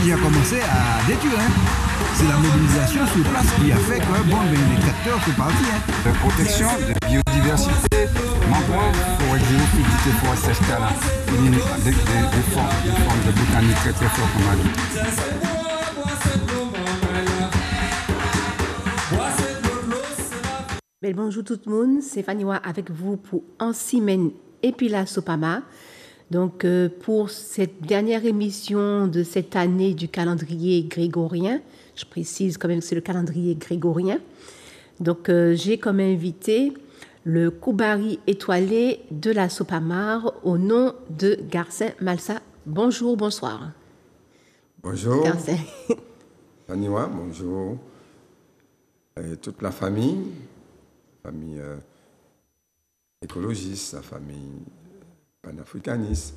il a commencé à détruire. Hein. C'est la mobilisation sur place qui a fait que bon, les tracteurs sont partis. Hein. De protection, de biodiversité, mangrove, forêt géophytique, forêt sèche-cala, des formes de botanique très très fortes comme on a dit. Bonjour tout le monde, c'est Faniwa avec vous pour Ansimène et puis la Sopama. Donc pour cette dernière émission de cette année du calendrier grégorien, je précise quand même que c'est le calendrier grégorien. Donc j'ai comme invité le Koubari étoilé de la Sopamar au nom de Garcin Malsa. Bonjour, bonsoir. Bonjour. Garcin. Faniwa, bonjour. Et toute la famille écologiste, la famille panafricaniste,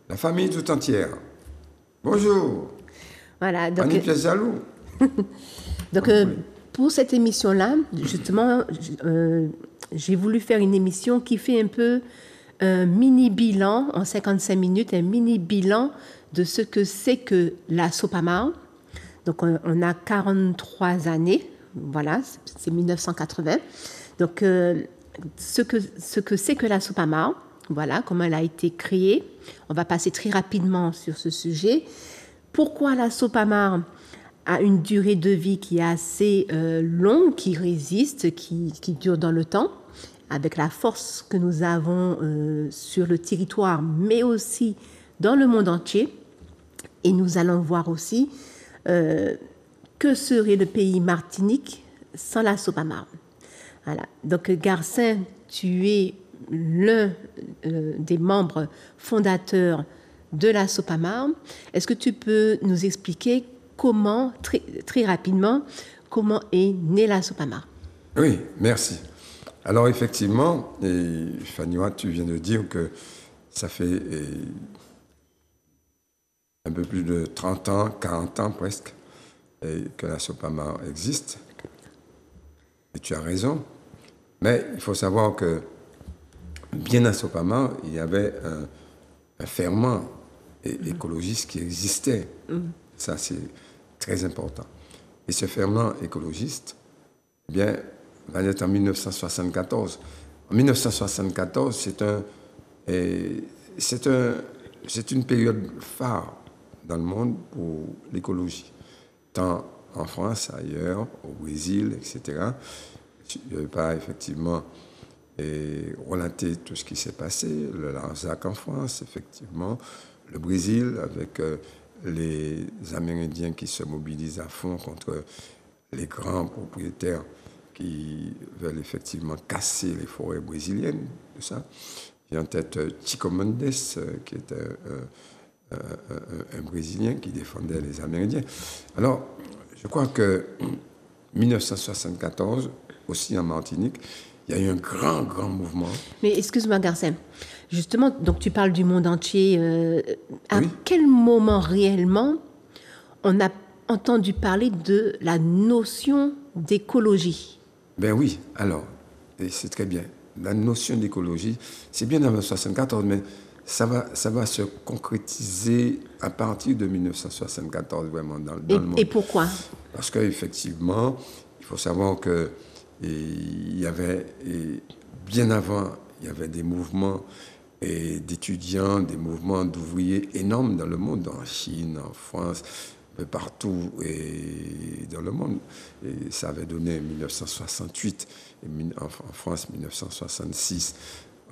la famille tout entière. Bonjour. Voilà. Donc, Manifeste jaloux. donc pour cette émission-là, justement, j'ai voulu faire une émission qui fait un peu un mini-bilan en 55 minutes, un mini-bilan de ce que c'est que la Sopama. Donc on a 43 années, voilà, c'est 1980. Donc, ce que c'est que la Sopama, voilà, comment elle a été créée. On va passer très rapidement sur ce sujet. Pourquoi la Sopama a une durée de vie qui est assez longue, qui résiste, qui dure dans le temps, avec la force que nous avons sur le territoire, mais aussi dans le monde entier. Et nous allons voir aussi que serait le pays Martinique sans la Sopama. Voilà. Donc, Garcin, tu es l'un des membres fondateurs de la Sopama. Est-ce que tu peux nous expliquer comment, très rapidement, comment est née la Sopama? Oui, merci. Alors, effectivement, Faniwa, tu viens de dire que ça fait un peu plus de 30 ans, 40 ans presque, que la Sopama existe. Et tu as raison. Mais il faut savoir que, bien à Sopama, il y avait un ferment écologiste qui existait. Ça, c'est très important. Et ce ferment écologiste, eh bien, va naître en 1974. En 1974, c'est une période phare dans le monde pour l'écologie, tant en France, ailleurs, au Brésil, etc. Je ne vais pas effectivement relater tout ce qui s'est passé, le Lanzac en France, effectivement, le Brésil, avec les Amérindiens qui se mobilisent à fond contre les grands propriétaires qui veulent effectivement casser les forêts brésiliennes, tout ça. J'ai en tête Chico Mendes, qui était un Brésilien qui défendait les Amérindiens. Alors, je crois que 1974, aussi en Martinique, il y a eu un grand mouvement. Mais excuse-moi, Garcin. Justement, donc tu parles du monde entier. À Oui. quel moment réellement on a entendu parler de la notion d'écologie? Ben oui, alors, et c'est très bien. La notion d'écologie, c'est bien avant 1974, mais ça va se concrétiser à partir de 1974, vraiment, dans le monde. Et pourquoi? Parce qu'effectivement, il faut savoir que il y avait, bien avant, il y avait des mouvements d'étudiants, des mouvements d'ouvriers énormes dans le monde, en Chine, en France, partout et dans le monde. Et ça avait donné 1968, en France 1966,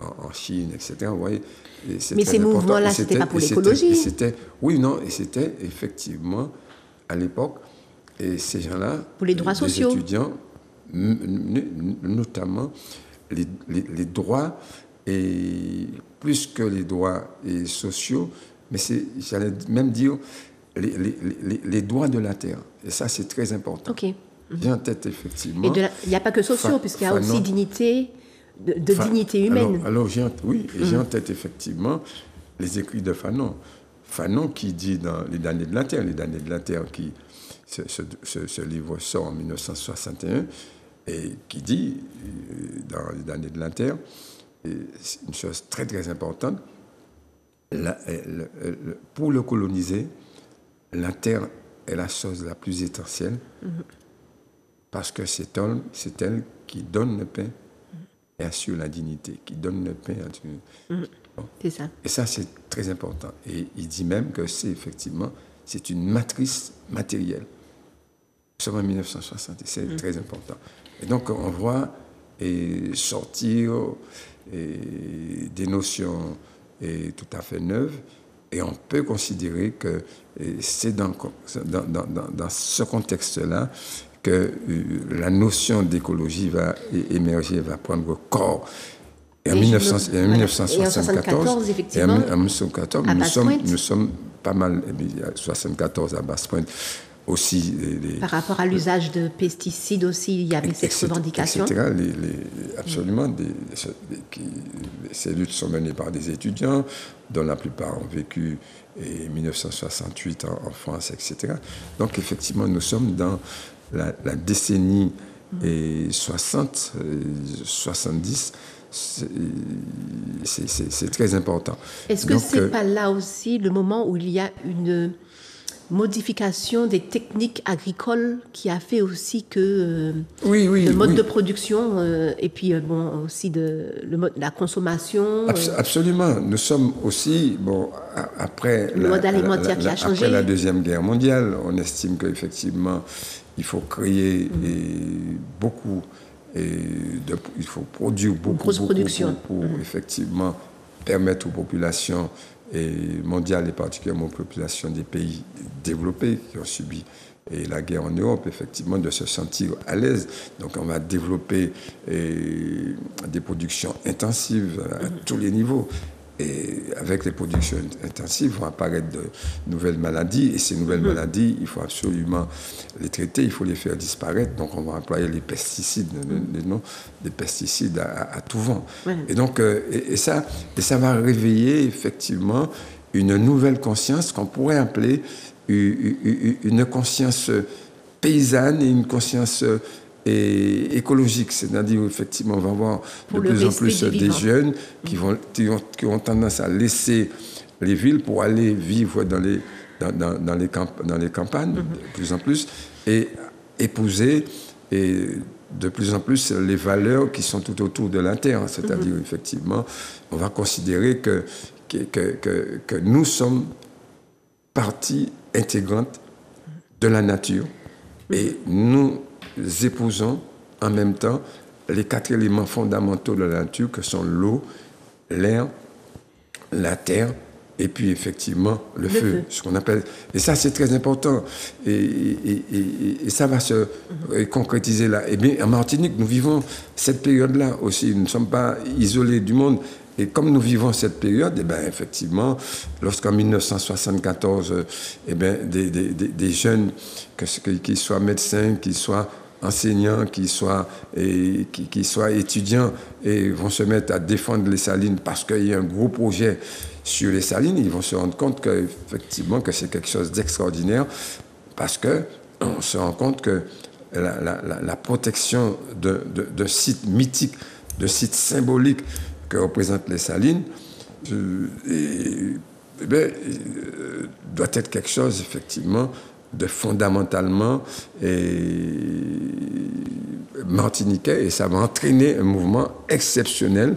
en Chine, etc. Vous voyez, mais ces mouvements-là, ce n'était pas pour l'écologie. Oui, non, et c'était effectivement, à l'époque, et ces gens-là, pour les droits sociaux, étudiants, notamment les droits, et plus que les droits sociaux, mais j'allais même dire les droits de la terre. Et ça, c'est très important. OK. J'ai en tête, effectivement... Et il n'y a pas que sociaux, puisqu'il y a aussi dignité, dignité humaine. Alors j'ai en tête, effectivement, les écrits de Fanon. Fanon qui dit dans Les damnés de la terre, ce livre sort en 1961, et qui dit, dans Les damnés de la terre, une chose très très importante, pour le coloniser, la terre est la chose la plus essentielle parce que c'est elle qui donne le pain et assure la dignité, qui donne le pain. C'est ça. Et ça, c'est très important. Et il dit même que c'est une matrice matérielle. Nous sommes en 1960 et c'est très important. Et donc, on voit sortir des notions tout à fait neuves et on peut considérer que c'est dans ce contexte-là que la notion d'écologie va émerger, va prendre corps. Et en 1974, effectivement, nous sommes pas mal, 74 à Basse-Pointe aussi. Par rapport à l'usage de pesticides aussi, il y avait cette revendication. Etc. Absolument, ces luttes sont menées par des étudiants, dont la plupart ont vécu en 1968 en France, etc. Donc effectivement, nous sommes dans la décennie 60, 70. C'est très important. Est-ce que ce n'est pas là aussi le moment où il y a une modification des techniques agricoles qui a fait aussi que le mode de production et puis aussi la consommation Absolument. Nous sommes aussi, après le mode alimentaire qui a changé. Après la Deuxième Guerre mondiale, on estime qu'effectivement, il faut créer beaucoup il faut produire beaucoup pour effectivement permettre aux populations mondiales et particulièrement aux populations des pays développés qui ont subi la guerre en Europe, effectivement, de se sentir à l'aise. Donc on va développer des productions intensives à tous les niveaux. Et avec les productions intensives vont apparaître de nouvelles maladies. Et ces nouvelles maladies, il faut absolument les traiter, il faut les faire disparaître. Donc on va employer les pesticides, les noms des pesticides à tout vent. Ouais. Et donc, ça va réveiller effectivement une nouvelle conscience qu'on pourrait appeler une conscience paysanne et une conscience écologique, c'est-à-dire effectivement on va avoir de plus en plus des jeunes qui ont tendance à laisser les villes pour aller vivre dans les campagnes de plus en plus et épouser de plus en plus les valeurs qui sont tout autour de la terre, c'est-à-dire effectivement on va considérer que nous sommes partie intégrante de la nature et nous épousons en même temps les 4 éléments fondamentaux de la nature que sont l'eau, l'air, la terre et puis effectivement le feu, ce qu'on appelle. Et ça c'est très important et ça va se concrétiser là. Et bien en Martinique nous vivons cette période-là aussi. Nous ne sommes pas isolés du monde. Et comme nous vivons cette période, eh bien, effectivement, lorsqu'en 1974, eh bien, des jeunes, qu'ils soient médecins, qu'ils soient enseignants, qu'ils soient étudiants, et vont se mettre à défendre les salines parce qu'il y a un gros projet sur les salines, ils vont se rendre compte qu'effectivement, que c'est quelque chose d'extraordinaire parce qu'on se rend compte que la protection de sites mythiques, de sites symboliques, que représentent les salines, doit être quelque chose, effectivement, de fondamentalement martiniquais, et ça va entraîner un mouvement exceptionnel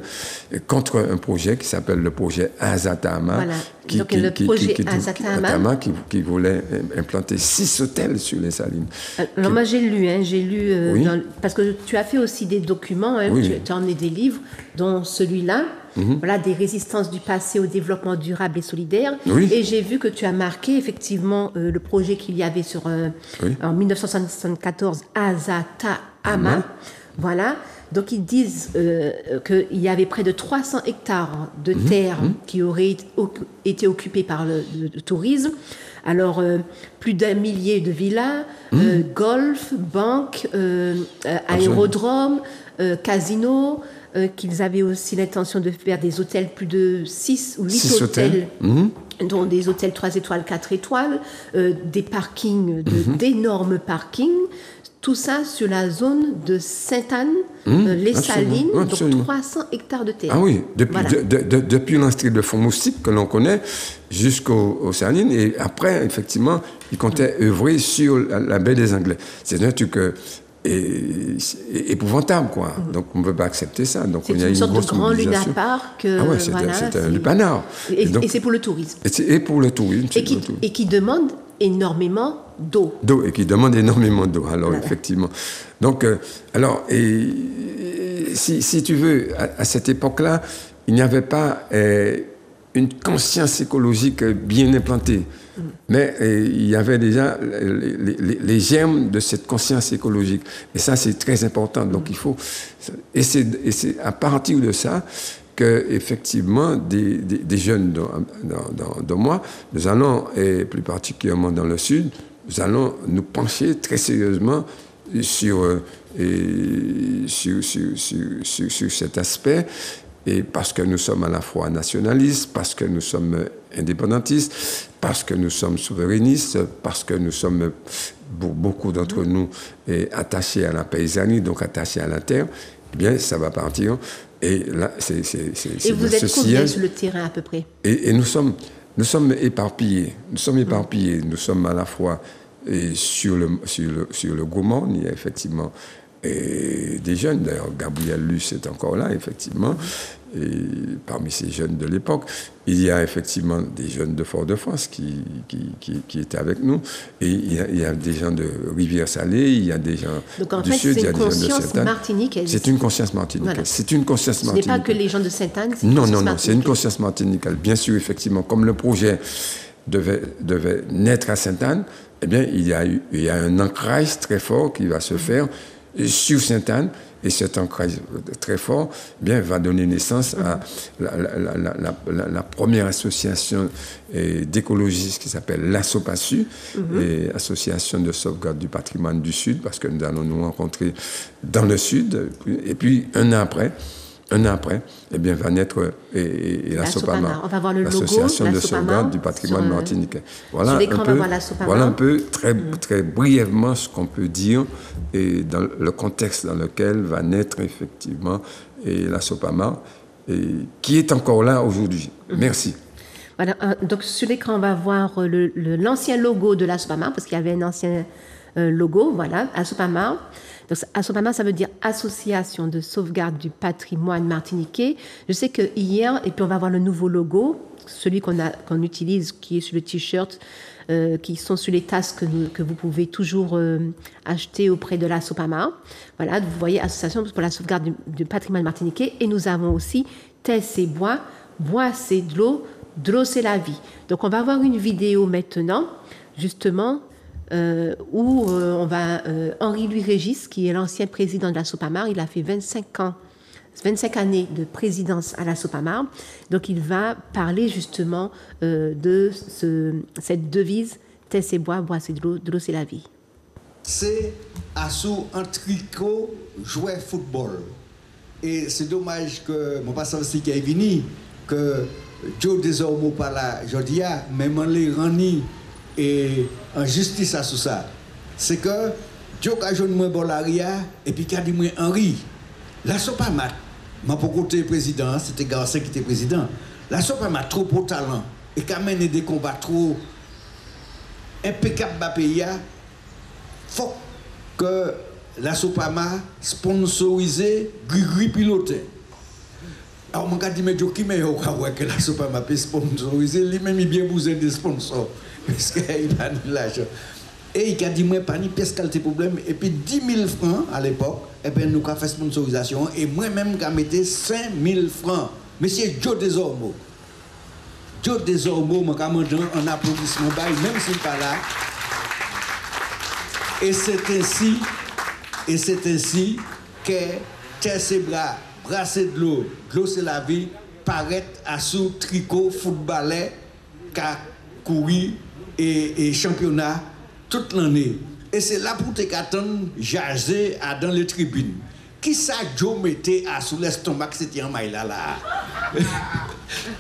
contre un projet qui s'appelle le projet Azatama, voilà. Donc le projet Azatama qui voulait implanter 6 hôtels sur les salines. Alors moi j'ai lu parce que tu as fait aussi des documents, tu en as des livres, dont celui-là, voilà, des résistances du passé au développement durable et solidaire. Et j'ai vu que tu as marqué effectivement le projet qu'il y avait en 1974, Azatama. Voilà. Donc ils disent qu'il y avait près de 300 hectares de terre qui auraient été occupés par le tourisme. Alors, plus d'1 millier de villas, golf, banques, aérodromes, casinos, qu'ils avaient aussi l'intention de faire des hôtels, plus de 6 ou 8 hôtels, dont des hôtels 3 étoiles, 4 étoiles, des parkings, d'énormes parkings, Tout ça sur la zone de Sainte-Anne, les Salines, absolument. donc 300 hectares de terre. Ah oui, depuis, Voilà. depuis l'entrée de Fond Moustique que l'on connaît jusqu'aux Salines. Et après, effectivement, il comptait œuvrer sur la baie des Anglais. C'est un truc épouvantable, quoi. Donc, on ne peut pas accepter ça. Donc, C'est il y a une sorte de grosse grand mobilisation. lunapark. Ah ouais, voilà, c'est un lupanar. Et donc, c'est pour le tourisme. et pour le tourisme. Et qui demande énormément d'eau. D'eau, et qui demande énormément d'eau. Alors, voilà. Effectivement. Donc, si tu veux, à cette époque-là, il n'y avait pas une conscience écologique bien implantée. Mais il y avait déjà les germes de cette conscience écologique. Et ça, c'est très important. Donc, il faut... Et c'est à partir de ça que, effectivement, des jeunes dans moi, nous allons, et plus particulièrement dans le Sud, nous allons nous pencher très sérieusement sur cet aspect, et parce que nous sommes à la fois nationalistes, parce que nous sommes indépendantistes, parce que nous sommes souverainistes, parce que nous sommes, beaucoup d'entre nous, attachés à la paysannerie, donc attachés à la terre, eh bien, ça va partir. Et là, c'est et vous êtes combien sur le terrain à peu près? Et nous sommes éparpillés. Nous sommes éparpillés. Nous sommes à la fois sur le Gaumont, il y a effectivement des jeunes. D'ailleurs, Gabriel Luce est encore là, effectivement. Et parmi ces jeunes de l'époque, il y a effectivement des jeunes de Fort-de-France qui étaient avec nous. Et il y a des gens de Rivière-Salée, il y a des gens du Sud, il y a des gens de Sainte-Anne. C'est une conscience martiniquaise. Voilà. C'est une conscience martiniquaise. Ce n'est pas que les gens de Sainte-Anne, non, c'est une conscience martiniquaise. Bien sûr, effectivement, comme le projet devait naître à Sainte-Anne, eh bien, il y a un ancrage très fort qui va se faire sur Sainte-Anne. Et cet ancrage très fort, eh bien, va donner naissance à la première association d'écologistes qui s'appelle l'ASSOPASU, Association de sauvegarde du patrimoine du Sud, parce que nous allons nous rencontrer dans le Sud. Et puis, un an après, eh bien, va naître la SOPAMA, on va voir le logo, l'Association de sauvegarde du patrimoine martiniquais. Voilà un peu, très brièvement, ce qu'on peut dire et dans le contexte dans lequel va naître effectivement la SOPAMA, qui est encore là aujourd'hui. Merci. Voilà, donc sur l'écran, on va voir l'ancien logo de la SOPAMA, parce qu'il y avait un ancien logo, voilà, ASSOPAMA. Donc, ASSOPAMA, ça veut dire Association de sauvegarde du patrimoine martiniquais. Je sais que hier, et puis on va voir le nouveau logo, celui qu'on utilise, qui est sur le t-shirt, qui sont sur les tasses que vous pouvez toujours acheter auprès de l'ASSOPAMA. Voilà, vous voyez, Association pour la sauvegarde du patrimoine martiniquais. Et nous avons aussi terre c'est bois, bois c'est de l'eau c'est la vie. Donc, on va avoir une vidéo maintenant, justement, où on va Henri-Louis Régis, qui est l'ancien président de la SOPAMA, il a fait 25 années de présidence à la SOPAMA, donc il va parler justement de cette devise terre c'est bois, bois c'est de l'eau c'est la vie. C'est Assou un tricot jouer football, et c'est dommage que mon passant aussi qui est venu que Joe désormais pas là aujourd'hui, même en les rani et en justice à tout ça, c'est que Dieu a joué moi Bolaria et puis qu'a dit moi Henri, la SOPAMA, m'a pour côté président, c'était Garcin qui était président, la SOPAMA trop pour talent et qu'a mené des combats trop impeccables à pays, faut que la SOPAMA sponsorise Grigri piloté. Alors, je me dis, mais qui m'a dit que la SOPAMA peut sponsoriser, lui-même il bien besoin des sponsors. Parce qu'il a de l'argent. Et il a dit, moi, pas ni pièce qualité problème. Et puis 10 000 francs à l'époque, et bien nous avons fait sponsorisation. Et moi-même, j'ai mis 5 000 francs. Monsieur Joe Desormeaux. Joe Desormeaux, je demandé un applaudissement, même s'il n'est pas là. Et c'est ainsi que terre c'est bras, bras c'est de l'eau c'est la vie, paraît à sous tricot, footballeur, qu'a couru et championnat toute l'année. Et c'est là pour te qu'attendre jaser dans les tribunes. Qui ça Joe mettait à sous l'estomac, c'était en maille là.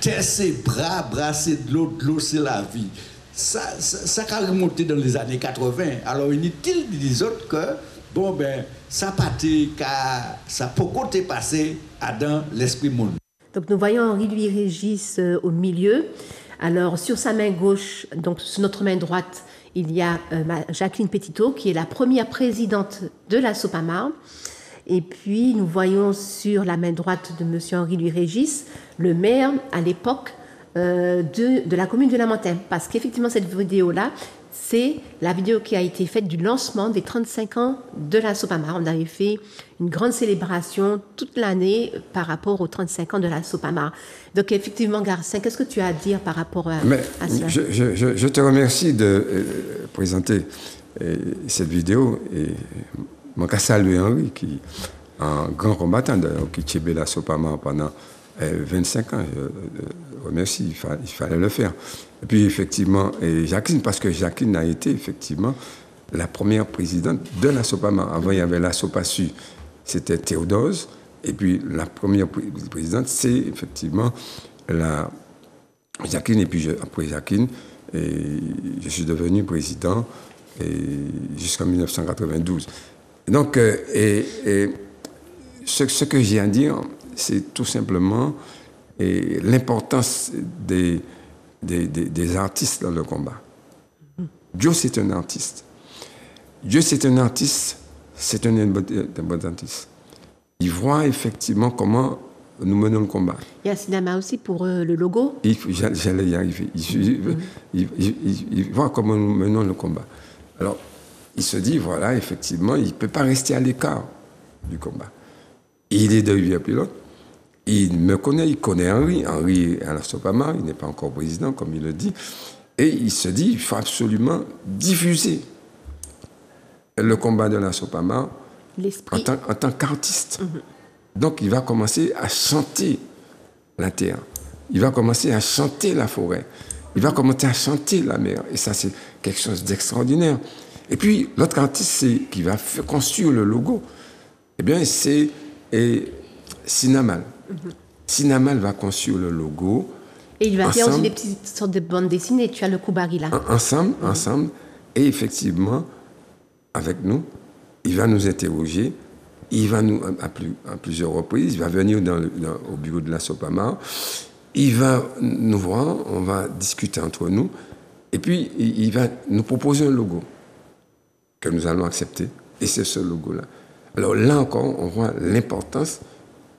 Terre c'est bras, bras c'est de l'eau c'est la vie. Ça a remonté dans les années 80. Alors inutile de dire autres que bon ben ça partait car ça peut côté passer à dans l'esprit monde. Donc nous voyons Henri Louis Régis au milieu. Alors sur sa main gauche, donc sur notre main droite, il y a Jacqueline Petitot qui est la première présidente de la Sopamar. Et puis nous voyons sur la main droite de monsieur Henri Louis Régis le maire à l'époque de la commune de Lamentin. Parce qu'effectivement cette vidéo-là, c'est la vidéo qui a été faite du lancement des 35 ans de la Sopamar. On avait fait une grande célébration toute l'année par rapport aux 35 ans de la Sopamar. Donc effectivement, Garcin, qu'est-ce que tu as à dire par rapport à cela? Je te remercie de présenter cette vidéo. Et mon cas saluer Henri, qui un grand combattant d'ailleurs, qui tchébé la Sopamar pendant 25 ans. Je remercie, il fallait le faire. Et puis effectivement, Jacqueline, parce que Jacqueline a été effectivement la première présidente de la Sopamar. Avant, il y avait la Sopasu, c'était Théodose. Et puis la première présidente, c'est effectivement la Jacqueline. Et puis après Jacqueline, je suis devenu président jusqu'en 1992. Donc, ce que j'ai à dire, c'est tout simplement l'importance des artistes dans le combat. Dieu, c'est un artiste. Dieu, c'est un artiste, c'est un bon artiste. Il voit effectivement comment nous menons le combat. Il y a un cinéma aussi pour le logo. J'allais y arriver. Il voit comment nous menons le combat. Alors, il se dit, voilà, effectivement, il ne peut pas rester à l'écart du combat. Il est de Rivière-Pilote. Il me connaît, il connaît Henri. Henri à la Sopamar, il n'est pas encore président, comme il le dit. Et il se dit, il faut absolument diffuser le combat de la Sopamar en tant qu'artiste. Donc, il va commencer à chanter la terre. Il va commencer à chanter la forêt. Il va commencer à chanter la mer. Et ça, c'est quelque chose d'extraordinaire. Et puis, l'autre artiste qui va construire le logo, eh bien, c'est Sinamal. Sinamal va construire le logo. Et il va faire aussi des petites sortes de bandes dessinées. Tu as le Koubari là. Ensemble. Et effectivement, avec nous, il va nous interroger. Il va nous, à plusieurs reprises, il va venir au bureau de la Sopamar. Il va nous voir, on va discuter entre nous. Et puis, il va nous proposer un logo que nous allons accepter. Et c'est ce logo-là. Alors là encore, on voit l'importance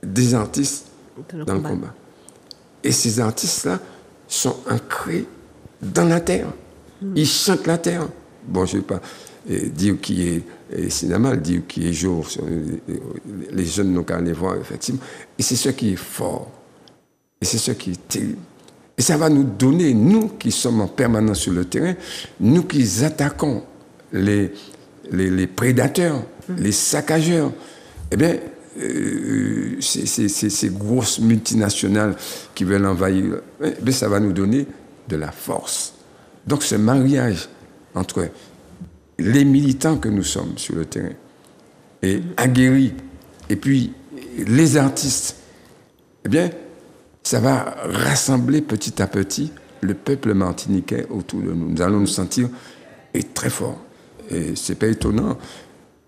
des artistes dans le combat. Et ces artistes-là sont ancrés dans la terre. Ils chantent la terre. Bon, je ne vais pas dire qui est Sinamal, dire qui est jour. Les jeunes n'ont qu'à aller voir, effectivement. Et c'est ce qui est fort. Et c'est ce qui est terrible. Et ça va nous donner, nous qui sommes en permanence sur le terrain, nous qui attaquons les prédateurs, les saccageurs, eh bien, ces grosses multinationales qui veulent envahir, eh bien, ça va nous donner de la force. Donc ce mariage entre les militants que nous sommes sur le terrain, et aguerris, et puis les artistes, eh bien, ça va rassembler petit à petit le peuple martiniquais autour de nous. Nous allons nous sentir très forts. Et ce n'est pas étonnant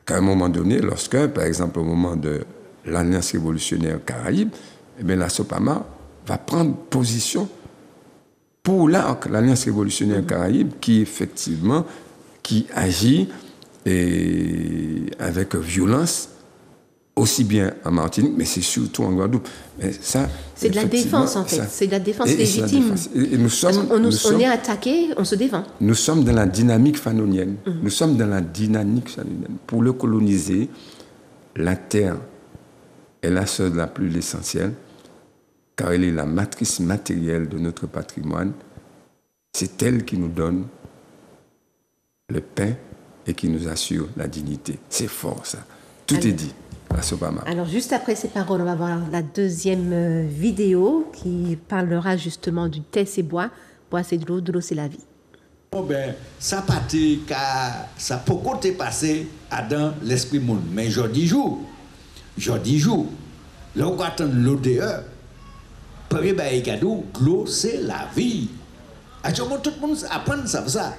qu'à un moment donné, lorsque, par exemple, au moment de l'Alliance révolutionnaire Caraïbe, eh bien, la Sopamar va prendre position pour l'Alliance révolutionnaire Caraïbe qui, effectivement, qui agit avec violence, aussi bien en Martinique, mais c'est surtout en Guadeloupe. Mais ça, c'est de la défense, en fait. C'est de la défense légitime. Et nous sommes, on est attaqué, on se défend. Nous sommes dans la dynamique fanonienne. Nous sommes dans la dynamique fanonienne. Pour le coloniser, la terre est la chose la plus essentielle, car elle est la matrice matérielle de notre patrimoine. C'est elle qui nous donne le pain et qui nous assure la dignité. C'est fort, ça. Tout est dit. Alors, juste après ces paroles, on va voir la deuxième vidéo qui parlera justement du thé, c'est bois. Bois, c'est de l'eau c'est la vie. Bon, ben, ça partait car ça peut côté passer dans l'esprit monde. Mais je dis jour, là on attend l'eau dehors. Premier bail cadeau, l'eau c'est la vie. Actuellement, tout le monde apprend ça.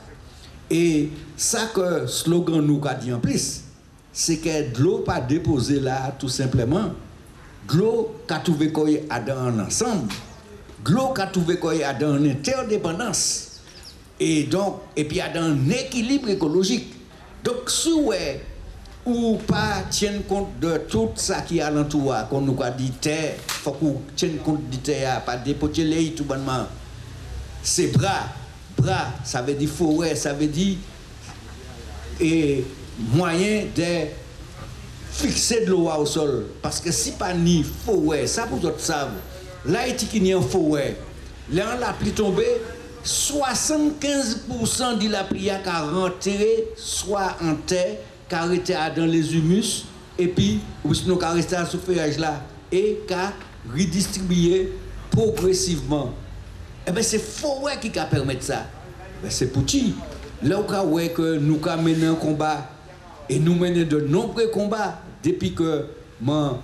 Et ça que slogan nous a dit en plus, c'est que de l'eau pas déposée là, tout simplement. De l'eau qu'a trouvé qu'on est dans un ensemble. De l'eau qu'a trouvé qu'on est dans une interdépendance. Et donc, et puis dans un équilibre écologique. Donc, si ouais, ou pas tiennent compte de tout ça qui est alentour, qu'on nous a dit terre, faut qu'on tienne compte de terre, pas dépoter les tout bonnement. C'est bras, ça veut dire forêt, ça veut dire et moyen de fixer de l'eau au sol. Parce que si pas ni forêt, ça pour d'autres savent, là il y a une forêt, là la pluie tombée, 75% de la pluie a rentré soit en terre, qui resté dans les humus, et puis ou sinon qui resté sous feuillage là, et qui redistribué progressivement. Eh bien, c'est forêt qui permet ça. Ben, c'est petit. Là où ouais, que nous avons mené un combat, et nous menons de nombreux combats, depuis que moi,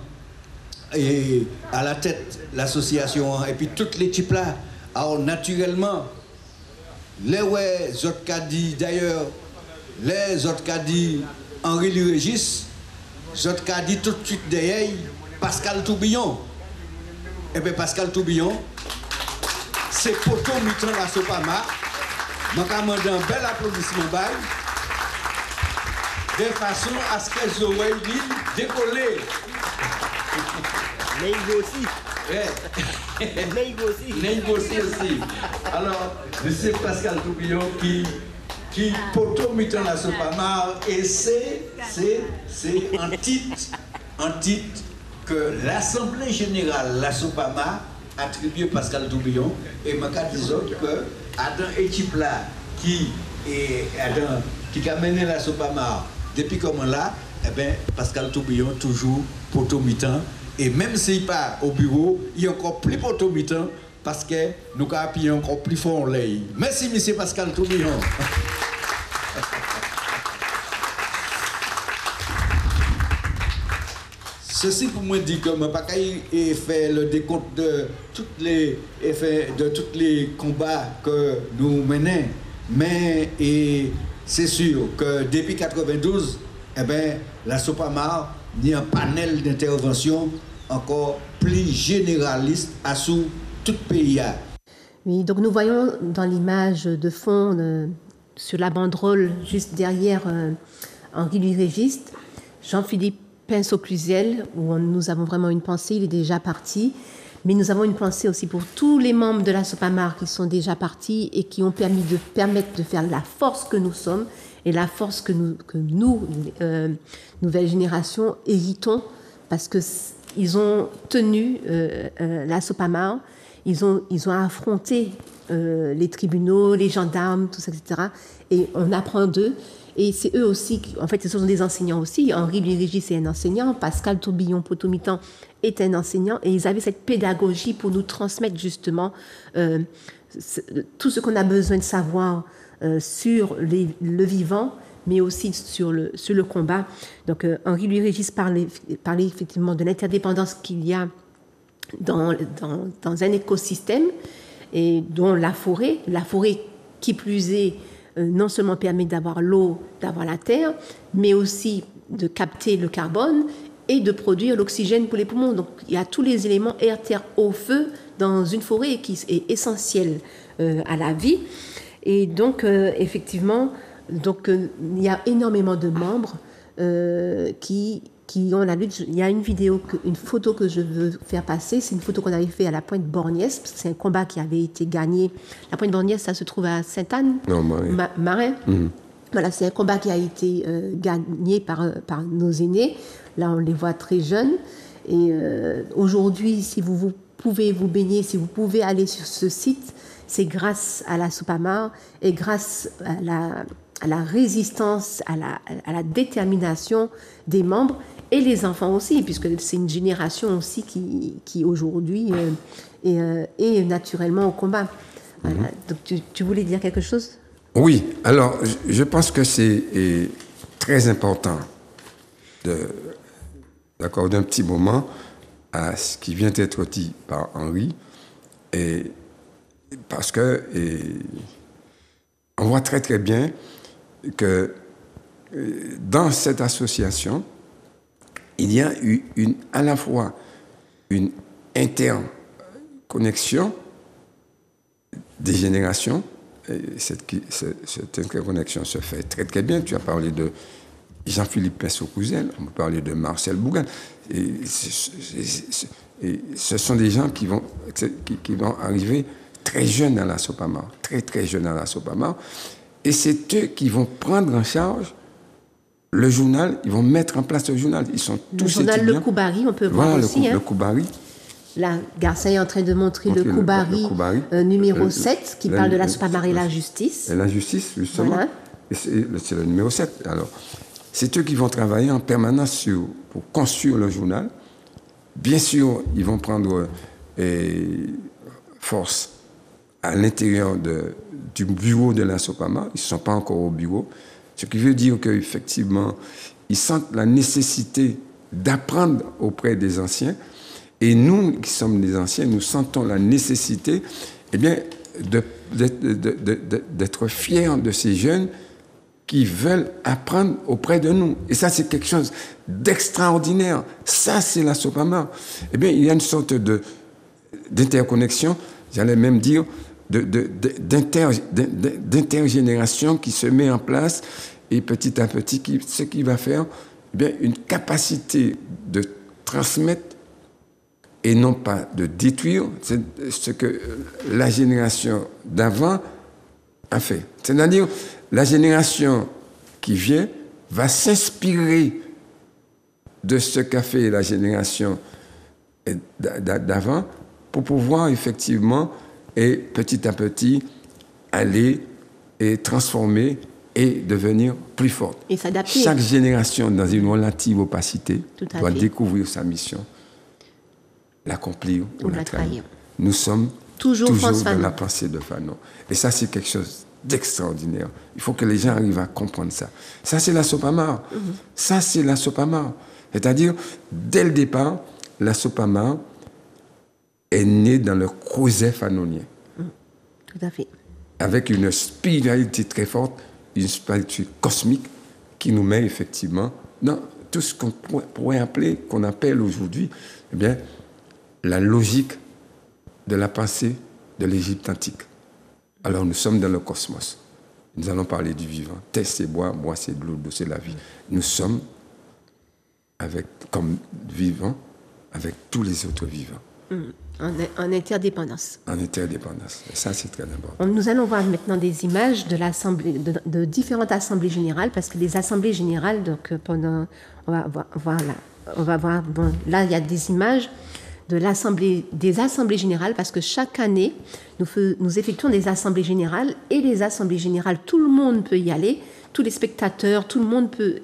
et à la tête l'association, et puis toutes les types là, alors naturellement, les autres qui dit d'ailleurs, les autres qui dit Henri Régis, les autres qui dit tout de suite derrière, Pascal Tourbillon. Et bien Pascal Tourbillon, c'est poteau Mitran la Sopama. Je vais demander un bel applaudissement de façon à ce que Zoé décoller. Neigo aussi. Neigo aussi. Alors, c'est Pascal Tourbillon qui poteau Mitran la Sopama et c'est un titre que l'Assemblée générale la Sopama attribué Pascal Tourbillon et je dis que Adam équipe là qui a mené la Sopama depuis comment là, eh bien Pascal Tourbillon toujours potomitan et même s'il part au bureau, il est encore plus potomitan parce que nous avons appuyé encore plus fort en l'air. Merci monsieur Pascal Tourbillon. Ceci pour moi dire que je ne peux pas faire le décompte de tous les combats que nous menons, mais c'est sûr que depuis 1992, eh ben, la Sopamar il y a un panel d'intervention encore plus généraliste à sous tout le pays. Oui, donc nous voyons dans l'image de fond, sur la banderole juste derrière Henri Régis, Jean-Philippe Pinceau-Clusiel, où nous avons vraiment une pensée, il est déjà parti, mais nous avons une pensée aussi pour tous les membres de la Sopamar qui sont déjà partis et qui ont permettre de faire la force que nous sommes et la force que nous nouvelle génération, héritons, parce qu'ils ont tenu la Sopamar, ils ont affronté les tribunaux, les gendarmes, tout ça, etc. Et on apprend d'eux. Et c'est eux aussi, en fait, ce sont des enseignants aussi. Henri Régis est un enseignant, Pascal Tourbillon Potomitan est un enseignant, et ils avaient cette pédagogie pour nous transmettre justement tout ce qu'on a besoin de savoir sur le vivant, mais aussi sur le combat. Donc Henri Régis parlait effectivement de l'interdépendance qu'il y a dans un écosystème, et dont la forêt qui plus est, non seulement permet d'avoir l'eau, d'avoir la terre, mais aussi de capter le carbone et de produire l'oxygène pour les poumons. Donc il y a tous les éléments air, terre, eau, feu dans une forêt qui est essentielle à la vie. Et donc effectivement, il y a énormément de membres qui ont la lutte. Il y a une photo que je veux faire passer. C'est une photo qu'on avait fait à la Pointe Borgnesse, parce que c'est un combat qui avait été gagné. La Pointe Borgnesse, ça se trouve à Sainte-Anne, Marais. Mm-hmm. Voilà, c'est un combat qui a été gagné par nos aînés. Là, on les voit très jeunes. Et aujourd'hui, si vous pouvez vous baigner, si vous pouvez aller sur ce site, c'est grâce à la Sopamar et grâce à la résistance, à la détermination des membres et les enfants aussi, puisque c'est une génération aussi qui aujourd'hui est naturellement au combat. Voilà. Donc tu voulais dire quelque chose ? Oui, alors je pense que c'est très important d'accorder un petit moment à ce qui vient d'être dit par Henri, parce que on voit très très bien que dans cette association, il y a eu à la fois une interconnexion des générations. Cette interconnexion se fait très très bien. Tu as parlé de Jean-Philippe Pinceau-Couzel, on peut parler de Marcel Bougan. Et ce sont des gens qui vont arriver très jeunes à la Sopamar, très très jeunes à la Sopamar. Et c'est eux qui vont prendre en charge le journal, ils vont mettre en place le journal. Ils sont tous étudiants. Le journal Le Koubari, on peut voir aussi. Le Koubari. Là, Garcia est en train de montrer le Koubari numéro 7, qui parle de la Sopamar et la justice. Et la justice, justement. Voilà. Et c'est le numéro 7. Alors, c'est eux qui vont travailler en permanence pour construire le journal. Bien sûr, ils vont prendre force à l'intérieur du bureau de la Sopamar. Ils ne sont pas encore au bureau. Ce qui veut dire qu'effectivement, ils sentent la nécessité d'apprendre auprès des anciens. Et nous, qui sommes des anciens, nous sentons la nécessité d'être fiers de ces jeunes qui veulent apprendre auprès de nous. Et ça, c'est quelque chose d'extraordinaire. Ça, c'est la Sopamar. Eh bien, il y a une sorte d'interconnexion, j'allais même dire, d'intergénération qui se met en place et petit à petit, ce qui va faire une capacité de transmettre et non pas de détruire ce que la génération d'avant a fait. C'est-à-dire, la génération qui vient va s'inspirer de ce qu'a fait la génération d'avant pour pouvoir effectivement et petit à petit aller et transformer et devenir plus forte. Et s'adapter. Chaque génération, dans une relative opacité, doit découvrir sa mission, l'accomplir ou la trahir. Nous sommes toujours dans la pensée de Fanon. Et ça, c'est quelque chose d'extraordinaire. Il faut que les gens arrivent à comprendre ça. Ça, c'est la Sopamar. Ça, c'est la Sopamar. C'est-à-dire, dès le départ, la Sopamar est née dans le creuset fanonien. Tout à fait. Avec une spiritualité très forte, une spiritualité cosmique qui nous met effectivement dans tout ce qu'on pourrait appeler, qu'on appelle aujourd'hui, la logique de la pensée de l'Égypte antique. Alors nous sommes dans le cosmos. Nous allons parler du vivant. Terre c'est bois c'est de l'eau, d'eau c'est la vie. Nous sommes comme vivants avec tous les autres vivants. En interdépendance. En interdépendance. Et ça, c'est très important. Nous allons voir maintenant des images de différentes assemblées générales, parce que les assemblées générales, donc on va voir, là, il y a des images des assemblées générales, parce que chaque année, nous effectuons des assemblées générales, et les assemblées générales, tout le monde peut y aller, tous les spectateurs, tout le monde peut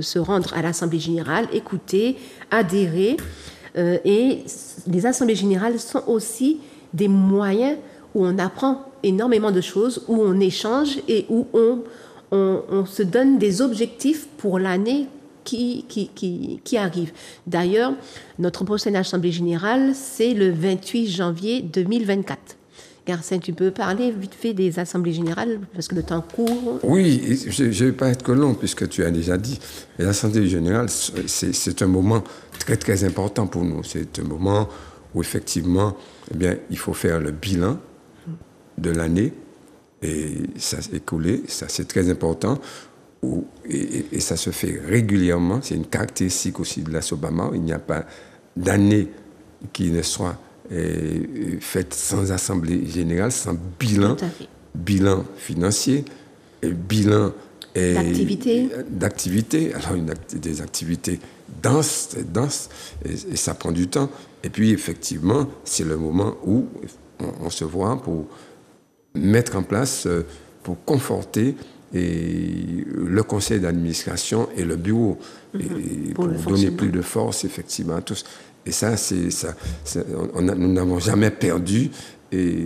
se rendre à l'assemblée générale, écouter, adhérer. Et les assemblées générales sont aussi des moyens où on apprend énormément de choses, où on échange et où on se donne des objectifs pour l'année qui arrive. D'ailleurs, notre prochaine assemblée générale, c'est le 28 janvier 2024. Garcin, tu peux parler vite fait des assemblées générales, parce que le temps court. Oui, je ne vais pas être que long, puisque tu as déjà dit. Les assemblées générales, c'est un moment très, très important pour nous. C'est un moment où, effectivement, il faut faire le bilan de l'année, et ça s'est écoulé, ça c'est très important, et ça se fait régulièrement. C'est une caractéristique aussi de la Sopamar. Il n'y a pas d'année qui ne soit faite sans assemblée générale, sans bilan financier, et bilan d'activité. Alors des activités denses, et ça prend du temps. Et puis effectivement, c'est le moment où on se voit pour mettre en place, pour conforter le conseil d'administration et le bureau, et pour donner plus de force effectivement à tous. Et ça, nous n'avons jamais perdu. Et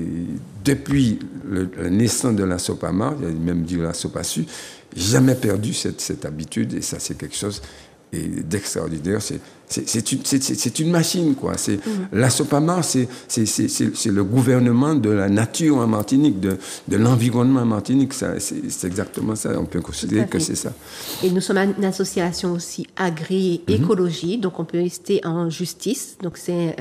depuis la naissance de la Sopamar, il y a même dit la Sopasu, jamais perdu cette habitude. Et ça, c'est quelque chose d'extraordinaire. C'est une machine, quoi. La SOPAMAR, c'est le gouvernement de la nature en Martinique, de l'environnement en Martinique. C'est exactement ça. On peut considérer que c'est ça. Et nous sommes une association aussi agréée écologie, donc on peut rester en justice. Donc c'est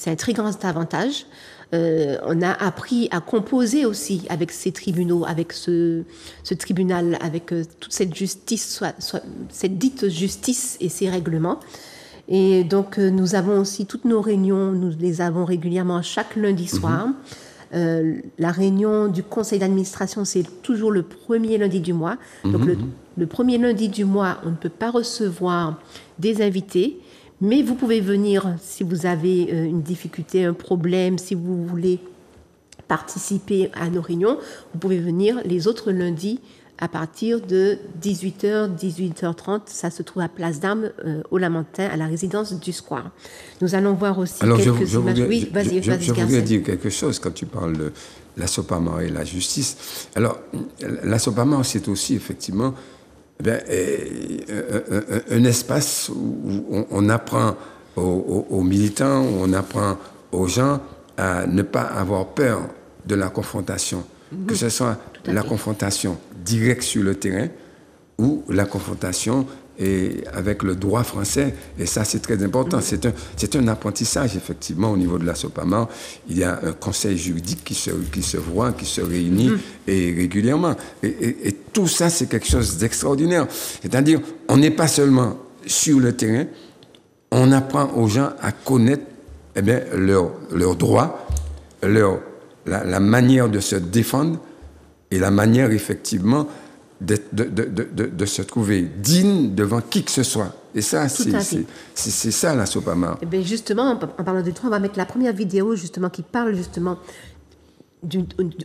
un très grand avantage. On a appris à composer aussi avec ces tribunaux, avec ce tribunal, avec toute cette justice, cette dite justice et ses règlements. Et donc, nous avons aussi toutes nos réunions, nous les avons régulièrement chaque lundi soir. La réunion du conseil d'administration, c'est toujours le premier lundi du mois. Donc, le premier lundi du mois, on ne peut pas recevoir des invités. Mais vous pouvez venir si vous avez une difficulté, un problème, si vous voulez participer à nos réunions, vous pouvez venir les autres lundis à partir de 18h, 18h30. Ça se trouve à Place d'Armes, au Lamentin, à la résidence du Square. Nous allons voir aussi quelques images. Oui, vas-y, je voudrais dire quelque chose quand tu parles de la SOPAMAR et la justice. Alors, la SOPAMAR, c'est aussi effectivement un espace où on apprend aux militants, où on apprend aux gens à ne pas avoir peur de la confrontation, que ce soit la confrontation directe sur le terrain ou la confrontation avec le droit français. Et ça, c'est très important. C'est un apprentissage, effectivement, au niveau de la SOPAMAR. Il y a un conseil juridique qui se voit, qui se réunit et régulièrement. Et tout ça, c'est quelque chose d'extraordinaire. C'est-à-dire, on n'est pas seulement sur le terrain, on apprend aux gens à connaître leurs droits, la manière de se défendre et la manière, effectivement, de se trouver digne devant qui que ce soit. Et ça, c'est ça la SOPAMAR. Et bien justement, en parlant de droit, on va mettre la première vidéo justement qui parle justement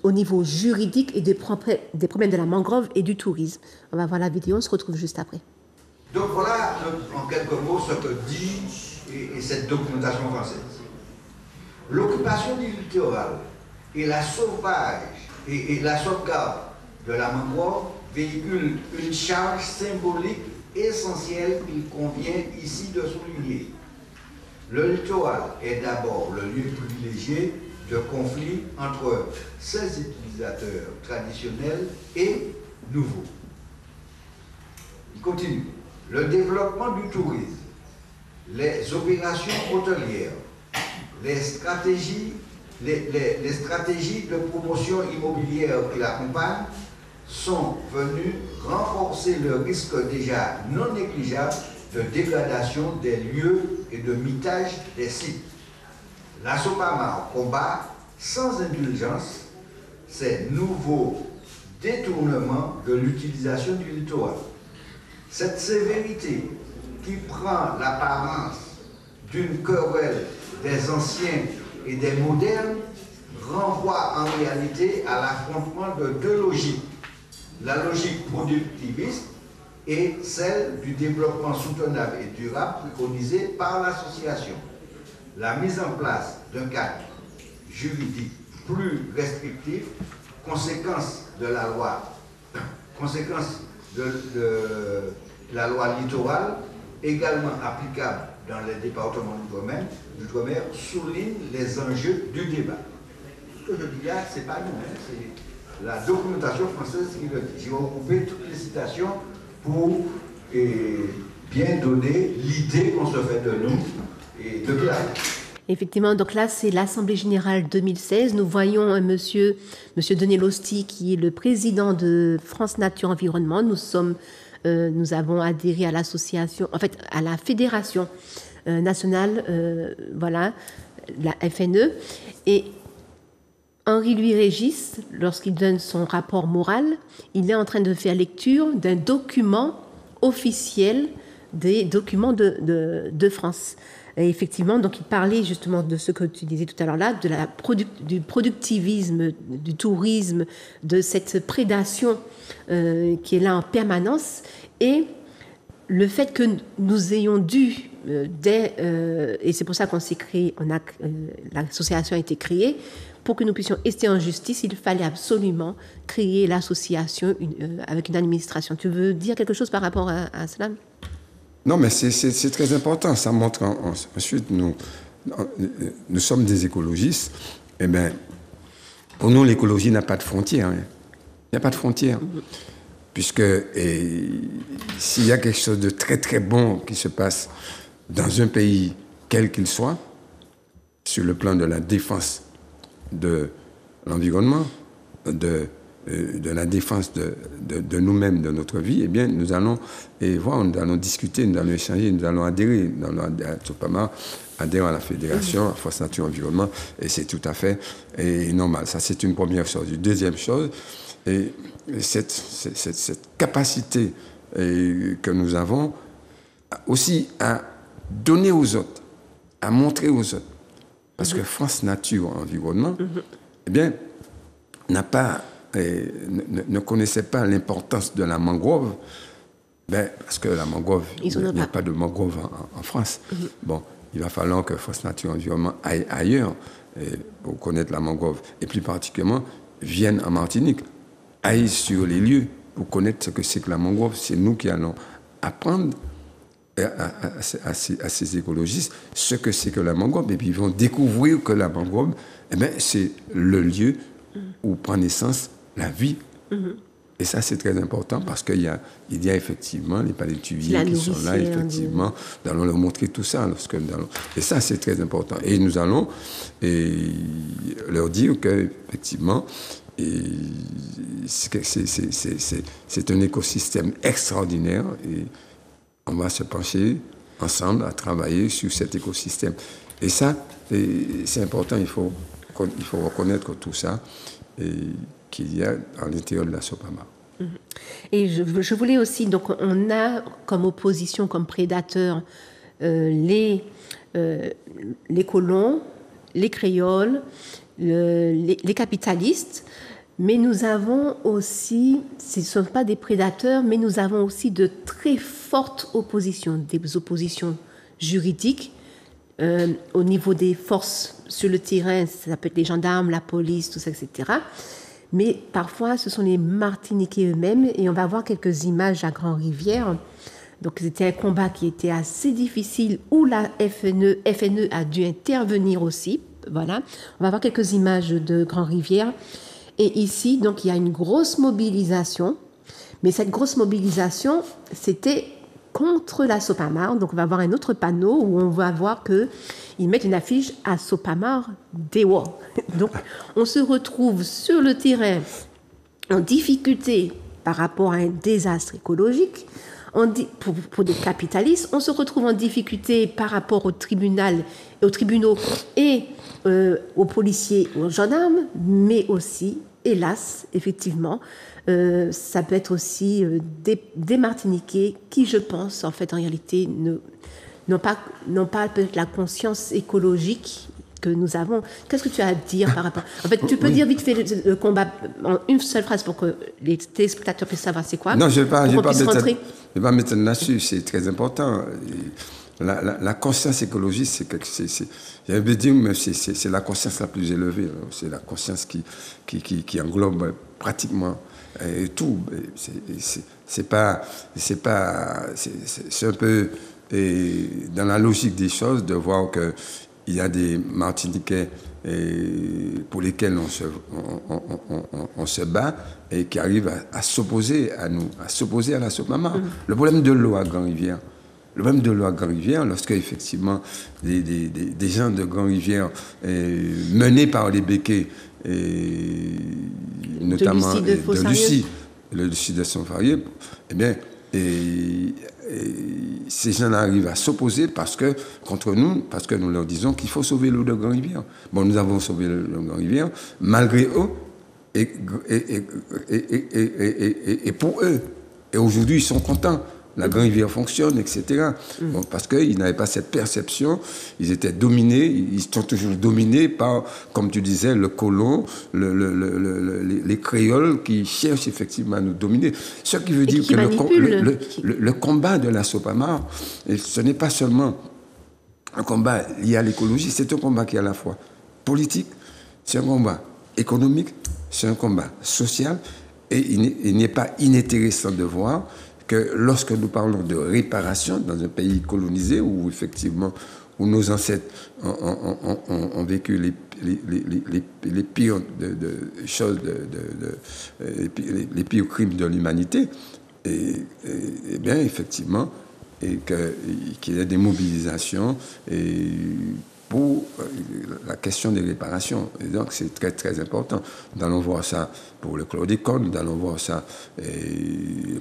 au niveau juridique et des problèmes de la mangrove et du tourisme. On va voir la vidéo, on se retrouve juste après. Donc voilà en quelques mots ce que dit et cette documentation française. L'occupation du littoral et la sauvage et la sauvegarde de la mangrove véhicule une charge symbolique essentielle qu'il convient ici de souligner. Le littoral est d'abord le lieu privilégié de conflits entre ses utilisateurs traditionnels et nouveaux. Il continue. Le développement du tourisme, les opérations hôtelières, les stratégies de promotion immobilière qui l'accompagnent sont venus renforcer le risque déjà non négligeable de dégradation des lieux et de mitage des sites. La SOPAMAR combat sans indulgence ces nouveaux détournements de l'utilisation du littoral. Cette sévérité qui prend l'apparence d'une querelle des anciens et des modernes renvoie en réalité à l'affrontement de deux logiques. La logique productiviste et celle du développement soutenable et durable préconisée par l'association. La mise en place d'un cadre juridique plus restrictif, conséquence de la loi littorale, également applicable dans les départements d'outre-mer, souligne les enjeux du débat. Ce que je dis là, ce n'est pas nous, c'est la documentation française qui le dit. J'ai regroupé toutes les citations pour bien donner l'idée qu'on se fait de nous et de là. Effectivement, donc là, c'est l'Assemblée générale 2016. Nous voyons monsieur Denis Losti, qui est le président de France Nature Environnement. Nous avons adhéré à l'association, en fait, à la fédération nationale, voilà, la FNE. Et Henri Louis Régis, lorsqu'il donne son rapport moral, il est en train de faire lecture d'un document officiel des documents de France. Et effectivement, donc il parlait justement de ce que tu disais tout à l'heure là, du productivisme, du tourisme, de cette prédation qui est là en permanence, et le fait que nous ayons dû, et c'est pour ça qu'on s'est créé, l'association a été créée, pour que nous puissions rester en justice, il fallait absolument créer l'association avec une administration. Tu veux dire quelque chose par rapport à cela ? Non, mais c'est très important. Ça montre ensuite, nous sommes des écologistes. Eh bien, pour nous, l'écologie n'a pas de frontières. Hein. Il n'y a pas de frontières. Puisque s'il y a quelque chose de très, très bon qui se passe dans un pays, quel qu'il soit, sur le plan de la défense de l'environnement, de la défense de nous-mêmes, de notre vie, eh bien, nous allons voir, nous allons discuter, nous allons échanger, nous allons adhérer. Nous allons adhérer à la fédération, à Force Nature Environnement, et c'est tout à fait normal. Ça, c'est une première chose. Une deuxième chose, et cette capacité que nous avons aussi à donner aux autres, à montrer aux autres. Parce que France Nature Environnement, eh bien, ne connaissait pas l'importance de la mangrove, parce que la mangrove, il n'y a pas de mangrove en France. Bon, il va falloir que France Nature Environnement aille ailleurs pour connaître la mangrove, et plus particulièrement, vienne en Martinique, aille sur les lieux pour connaître ce que c'est que la mangrove. C'est nous qui allons apprendre à ces écologistes ce que c'est que la mangrove, et puis ils vont découvrir que la mangrove, eh bien, c'est le lieu où prend naissance la vie. Et ça, c'est très important parce qu'il y a effectivement les palétuviers qui sont là, effectivement. Nous allons leur montrer tout ça. Et ça, c'est très important. Et nous allons leur dire qu'effectivement, c'est un écosystème extraordinaire et on va se pencher ensemble à travailler sur cet écosystème. Et ça, c'est important. Il faut reconnaître tout ça qu'il y a à l'intérieur de la SOPAMA. Et je voulais aussi, donc on a comme opposition, comme prédateurs, les colons, les créoles, les capitalistes, mais nous avons aussi, ce ne sont pas des prédateurs, mais nous avons aussi de très fortes oppositions, des oppositions juridiques au niveau des forces sur le terrain, ça peut être les gendarmes, la police, tout ça, etc. Mais parfois, ce sont les Martiniquais eux-mêmes, et on va voir quelques images à Grand-Rivière. Donc, c'était un combat qui était assez difficile, où la FNE a dû intervenir aussi. Voilà. On va voir quelques images de Grand-Rivière. Et ici, donc, il y a une grosse mobilisation. Mais cette grosse mobilisation, c'était contre la Sopamar. Donc, on va voir un autre panneau où on va voir qu'ils mettent une affiche à Sopamar Dewa. Donc, on se retrouve sur le terrain en difficulté par rapport à un désastre écologique. Pour des capitalistes, on se retrouve en difficulté par rapport aux tribunaux et aux policiers, aux gendarmes, mais aussi, hélas, effectivement, ça peut être aussi des Martiniquais qui, je pense, en fait, en réalité, n'ont pas peut-être la conscience écologique que nous avons. Qu'est-ce que tu as à dire par rapport... En fait, tu peux dire vite fait le combat en une seule phrase pour que les téléspectateurs puissent savoir c'est quoi. Non, je ne vais pas mettre là-dessus, c'est très important. La conscience écologiste, j'avais dit, mais c'est la conscience la plus élevée. C'est la conscience qui englobe pratiquement tout. C'est un peu dans la logique des choses de voir que il y a des Martiniquais pour lesquels on se bat et qui arrivent à s'opposer à nous, à s'opposer à la SOPAMA. Le problème de l'eau à Grand-Rivière, lorsque effectivement des gens de Grand-Rivière menés par les béquets, notamment de Lucie, le Lucie de Saint-Farier, eh bien, ces gens-là arrivent à s'opposer contre nous, parce que nous leur disons qu'il faut sauver l'eau de Grand-Rivière. Bon, nous avons sauvé l'eau de Grand-Rivière, malgré eux, et pour eux. Et aujourd'hui, ils sont contents. La Grand-Rivière fonctionne, etc. Bon, parce qu'ils n'avaient pas cette perception. Ils étaient dominés, ils sont toujours dominés par, comme tu disais, le colon, les créoles qui cherchent effectivement à nous dominer. Ce qui veut dire que le combat de la SOPAMAR, ce n'est pas seulement un combat lié à l'écologie, c'est un combat qui est à la fois politique, c'est un combat économique, c'est un combat social, et il n'est pas inintéressant de voir que lorsque nous parlons de réparation dans un pays colonisé où effectivement où nos ancêtres ont vécu les pires choses, les pires crimes de l'humanité, et bien effectivement, qu'il y ait des mobilisations pour la question des réparations. Et donc, c'est très, très important. Nous allons voir ça pour le chlordécone, nous allons voir ça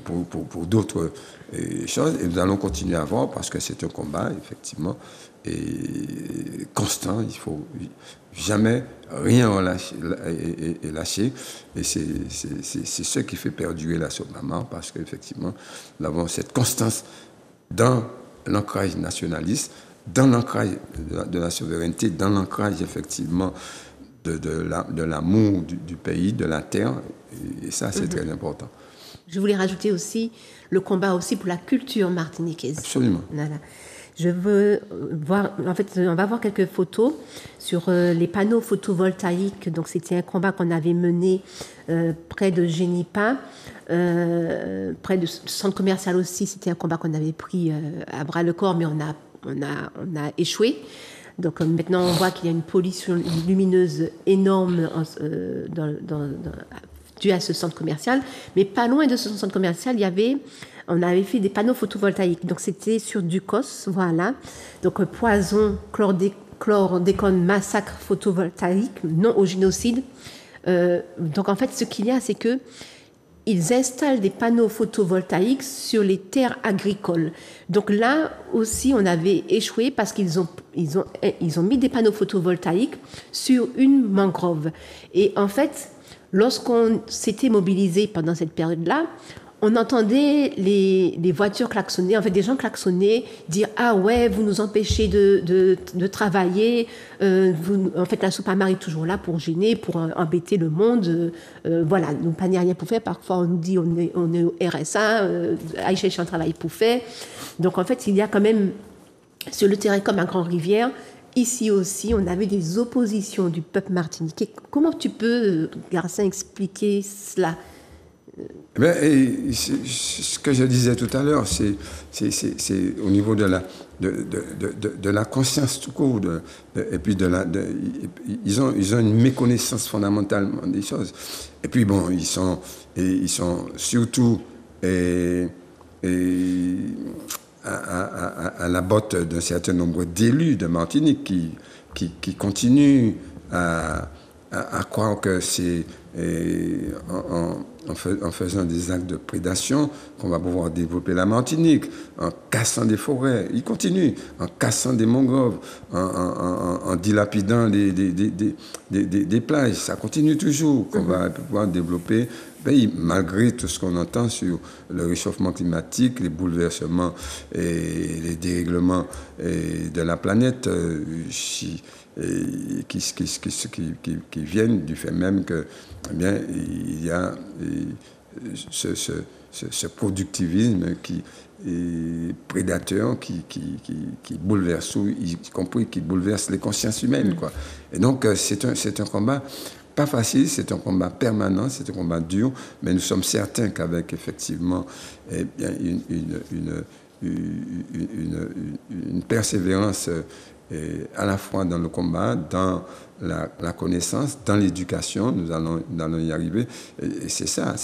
pour d'autres choses, et nous allons continuer à voir parce que c'est un combat, effectivement, et constant. Il ne faut jamais rien lâcher. Et c'est ce qui fait perdurer la SOPAMAR parce qu'effectivement, nous avons cette constance dans l'ancrage nationaliste, dans l'ancrage de la souveraineté, dans l'ancrage effectivement de l'amour du pays, de la terre, et ça c'est très important. Je voulais rajouter aussi le combat aussi pour la culture martiniquaise. Absolument. Voilà. Je veux voir, en fait, on va voir quelques photos sur les panneaux photovoltaïques. Donc, c'était un combat qu'on avait mené près de Génipa, près du centre commercial aussi. C'était un combat qu'on avait pris à bras le corps, mais on a échoué. Donc, maintenant, on voit qu'il y a une pollution lumineuse énorme due à ce centre commercial. Mais pas loin de ce centre commercial, on avait fait des panneaux photovoltaïques. Donc, c'était sur Ducos, voilà. Donc, poison, chlordécone, massacre photovoltaïque, non au génocide. Donc, en fait, ce qu'il y a, c'est que ils installent des panneaux photovoltaïques sur les terres agricoles. Donc là aussi, on avait échoué parce qu'ils ont mis des panneaux photovoltaïques sur une mangrove. Et en fait, lorsqu'on s'était mobilisé pendant cette période-là, on entendait les voitures klaxonner, en fait des gens klaxonner, dire « Ah ouais, vous nous empêchez de travailler, en fait la SOPAMAR est toujours là pour gêner, pour embêter le monde, voilà, nous pas rien pour faire, parfois on nous dit on est au RSA, allez chercher un travail pour faire ». Donc en fait, il y a quand même, sur le terrain comme à Grand-Rivière, ici aussi, on avait des oppositions du peuple martiniquais. Comment tu peux, Garcin, expliquer cela ? Ben, ce que je disais tout à l'heure, c'est au niveau de la conscience tout court, et puis ils ont une méconnaissance fondamentalement des choses. Et puis bon, ils sont surtout à la botte d'un certain nombre d'élus de Martinique qui continuent à croire que c'est en faisant des actes de prédation qu'on va pouvoir développer la Martinique, en cassant des forêts. Ils continuent, en cassant des mangroves, en dilapidant des plages. Ça continue toujours, qu'on va pouvoir développer le pays, malgré tout ce qu'on entend sur le réchauffement climatique, les bouleversements et les dérèglements de la planète, qui viennent du fait même que, eh bien, il y a ce productivisme qui est prédateur, qui bouleverse tout, y compris qui bouleverse les consciences humaines, quoi. Et donc, c'est un combat pas facile, c'est un combat permanent, c'est un combat dur, mais nous sommes certains qu'avec effectivement, eh bien, une persévérance à la fois dans le combat, dans la connaissance, dans l'éducation, nous allons y arriver. Et c'est ça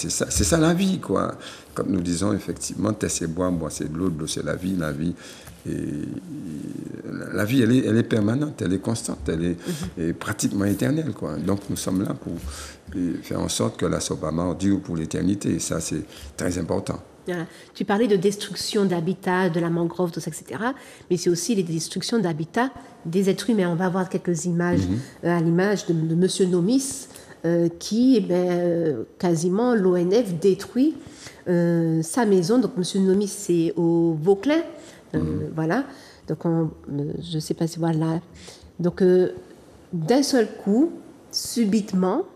la vie, quoi. Comme nous disons, effectivement, terre c'est bois, bois c'est de l'eau c'est la vie, la vie, elle est permanente, elle est constante, elle est pratiquement éternelle, quoi. Donc nous sommes là pour faire en sorte que la SOPAMAR dure pour l'éternité, et ça c'est très important. Tu parlais de destruction d'habitat, de la mangrove, tout ça, etc. Mais c'est aussi les destructions d'habitat des êtres humains. On va voir quelques images, à l'image de M. Nomis, qui, quasiment, l'ONF détruit sa maison. Donc, M. Nomis, c'est au Vauclin. Voilà. Donc, je ne sais pas si voilà. Donc, d'un seul coup, subitement,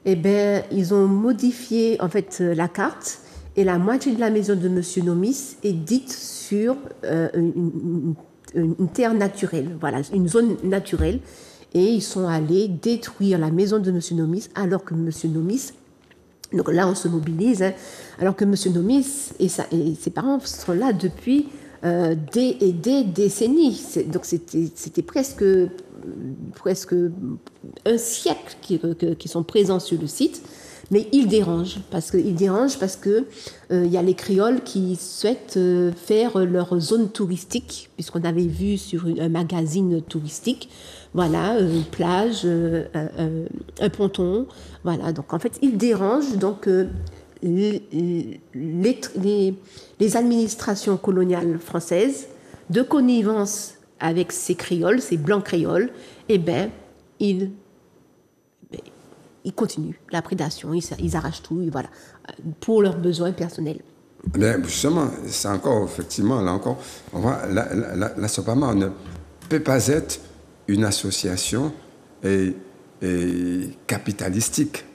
ils ont modifié, en fait, la carte. Et la moitié de la maison de M. Nomis est dite sur une terre naturelle, voilà, une zone naturelle. Et ils sont allés détruire la maison de M. Nomis, alors que M. Nomis Donc là, on se mobilise, hein, alors que M. Nomis et ses parents sont là depuis des décennies. Donc c'était presque un siècle qui sont présents sur le site. Mais ils dérangent parce que y a les créoles qui souhaitent faire leur zone touristique, puisqu'on avait vu sur un magazine touristique, voilà, une plage, un ponton, voilà. Donc en fait, ils dérangent. Donc les administrations coloniales françaises, de connivence avec ces créoles, ces blancs créoles, eh bien, ils continuent la prédation, ils arrachent tout, voilà, pour leurs besoins personnels. Mais justement, c'est encore, effectivement, là encore, on voit, la SOPAMAR ne peut pas être une association capitalistique.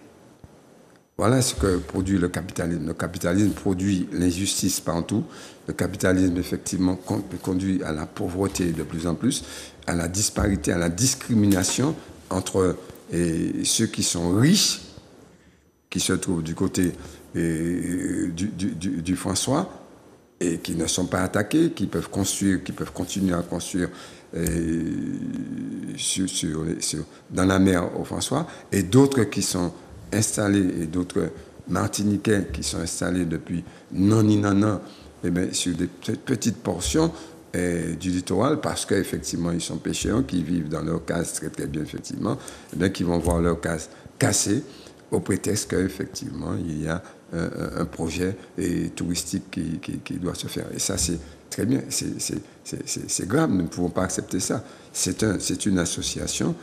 Voilà ce que produit le capitalisme. Le capitalisme produit l'injustice partout. Le capitalisme, effectivement, conduit à la pauvreté de plus en plus, à la disparité, à la discrimination entre ceux qui sont riches, qui se trouvent du côté du François, et qui ne sont pas attaqués, qui peuvent continuer à construire dans la mer au François, et d'autres qui sont installés, et d'autres Martiniquais qui sont installés depuis non, sur des petites portions du littoral, parce qu'effectivement ils sont pêcheurs, qui vivent dans leur case très très bien, effectivement, qui vont voir leur case cassée au prétexte qu'effectivement il y a un projet touristique qui doit se faire. Et ça, c'est très bien, c'est grave, nous ne pouvons pas accepter ça. C'est une association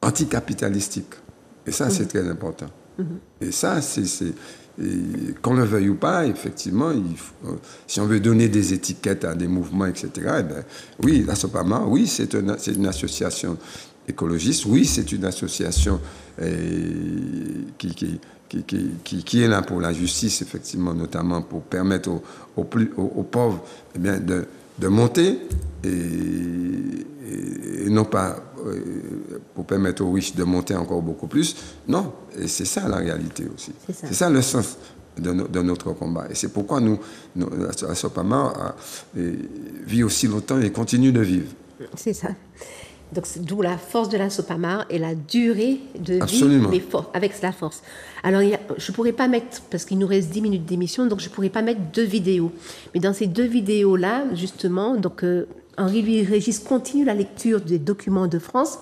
anticapitalistique. Et ça, c'est très important. Et ça, qu'on le veuille ou pas, effectivement, si on veut donner des étiquettes à des mouvements, etc., oui, la SOPAMAR, oui, c'est une association écologiste, oui, c'est une association qui est là pour la justice, effectivement, notamment pour permettre aux pauvres de monter, et non pas pour permettre aux riches de monter encore beaucoup plus. Non, et c'est ça la réalité aussi. C'est ça le sens de notre combat. Et c'est pourquoi la SOPAMAR vit aussi longtemps et continue de vivre. C'est ça. Donc, c'est d'où la force de la SOPAMAR et la durée de Absolument. vie avec la force. Alors, je ne pourrais pas mettre, parce qu'il nous reste 10 minutes d'émission, donc je ne pourrais pas mettre 2 vidéos. Mais dans ces 2 vidéos-là, justement, donc, Henri-Louis Régis continue la lecture des documents de France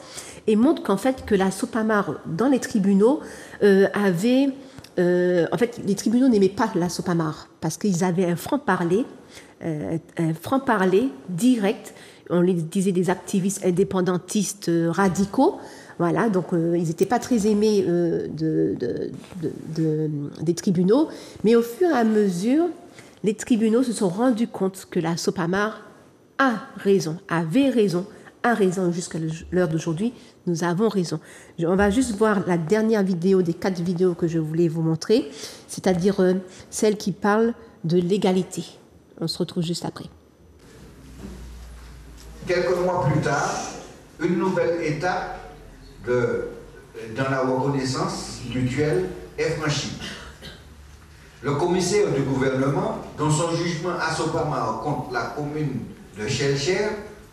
et montre qu'en fait, que la SOPAMAR, dans les tribunaux, avait... en fait, les tribunaux n'aimaient pas la SOPAMAR parce qu'ils avaient un franc-parler direct. On les disait des activistes indépendantistes radicaux. Voilà, donc ils n'étaient pas très aimés des tribunaux. Mais au fur et à mesure, les tribunaux se sont rendus compte que la SOPAMAR avait raison. Jusqu'à l'heure d'aujourd'hui, nous avons raison. On va juste voir la dernière vidéo des 4 vidéos que je voulais vous montrer, c'est-à-dire celle qui parle de l'égalité. On se retrouve juste après. Quelques mois plus tard, une nouvelle étape dans la reconnaissance mutuelle est franchie. Le commissaire du gouvernement, dans son jugement à SOPAMAR contre la commune de Chelcher,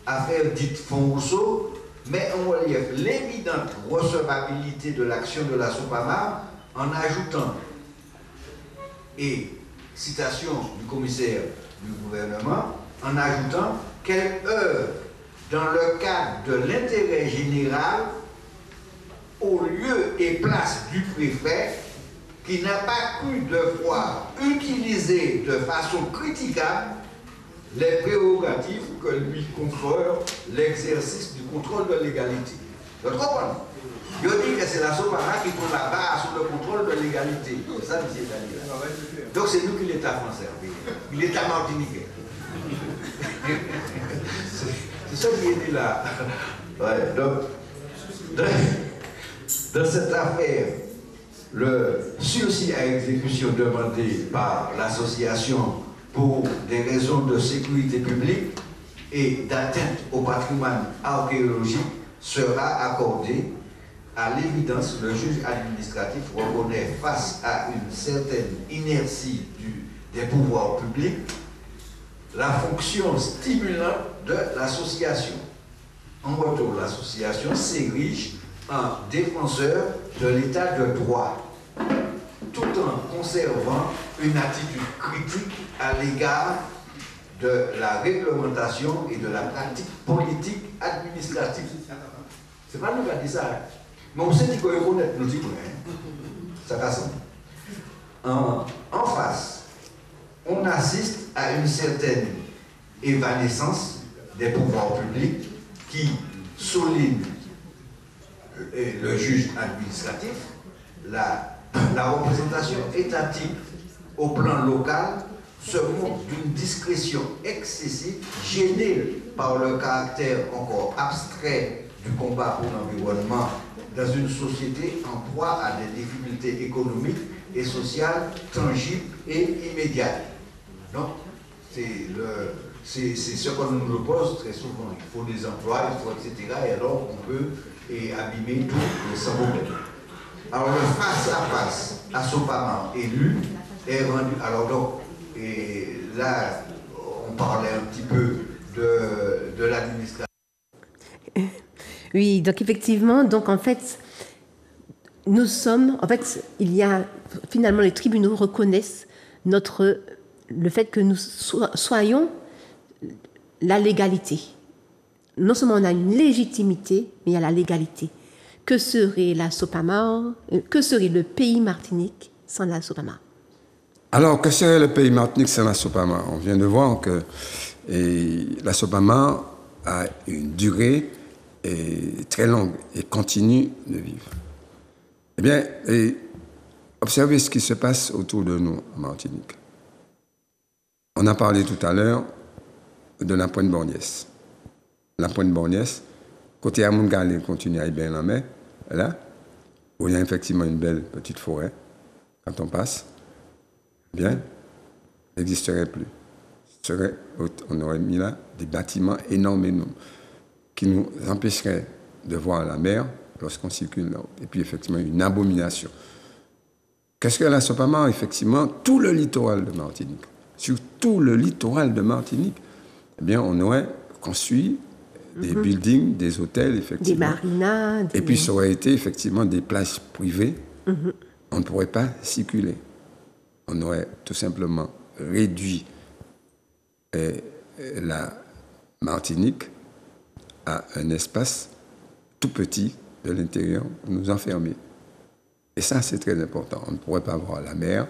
affaire dite Fonds-Rousseau, met en relief l'évidente recevabilité de l'action de la SOPAMAR en ajoutant, et citation du commissaire du gouvernement, en ajoutant qu'elle œuvre dans le cadre de l'intérêt général au lieu et place du préfet qui n'a pas cru devoir utiliser de façon critiquable les prérogatives que lui confère l'exercice du contrôle de légalité. Vous comprenez? Je dis que c'est la SOPAMAR qui prend la barre sur le contrôle de légalité. C'est ça, M. Daniel. Donc c'est nous qui l'État français, l'État martiniquais. C'est ça qui est dit là. Ouais, donc, dans cette affaire, le sursis à exécution demandé par l'association pour des raisons de sécurité publique et d'atteinte au patrimoine archéologique sera accordé à l'évidence, le juge administratif reconnaît face à une certaine inertie des pouvoirs publics la fonction stimulante de l'association. En retour, l'association s'érige en défenseur de l'état de droit, tout en conservant une attitude critique à l'égard de la réglementation et de la pratique politique administrative. C'est pas nous qui avons dit ça. Mais on sait qu'il faut reconnaître nos diplômes. Ça passe. En face, on assiste à une certaine évanescence des pouvoirs publics qui souligne le juge administratif, la représentation étatique au plan local se montre d'une discrétion excessive, gênée par le caractère encore abstrait du combat pour l'environnement dans une société en proie à des difficultés économiques et sociales tangibles et immédiates. Donc, c'est ce qu'on nous repose très souvent. Il faut des emplois, il faut etc. Et alors on peut abîmer tout sans problème. Alors le face-à-face à Sopama élu est rendu. Alors donc, et là, on parlait un petit peu de l'administration. Oui, donc effectivement, donc en fait, nous sommes, en fait, il y a, finalement, les tribunaux reconnaissent le fait que nous soyons la légalité. Non seulement on a une légitimité, mais il y a la légalité. Que serait la Sopama, que serait le pays Martinique sans la Sopama? Alors, que serait le pays Martinique sans la Sopama? On vient de voir que la Sopama a une durée très longue et continue de vivre. Eh bien, observez ce qui se passe autour de nous en Martinique. On a parlé tout à l'heure de la Pointe Borgnès. La Pointe Borgnès, côté Amoungale, continue à y bien la mer, là, où il y a effectivement une belle petite forêt, quand on passe, bien, n'existerait plus. On aurait mis là des bâtiments énormes qui nous empêcheraient de voir la mer lorsqu'on circule là. Et puis effectivement, une abomination. Qu'est-ce que la Sopama? Effectivement, tout le littoral de Martinique. Sur tout le littoral de Martinique, eh bien, on aurait construit des buildings, des hôtels, effectivement. Des marinas. Et puis, ça aurait été effectivement des plages privées. On ne pourrait pas circuler. On aurait tout simplement réduit la Martinique à un espace tout petit de l'intérieur pour nous enfermer. Et ça, c'est très important. On ne pourrait pas voir la mer,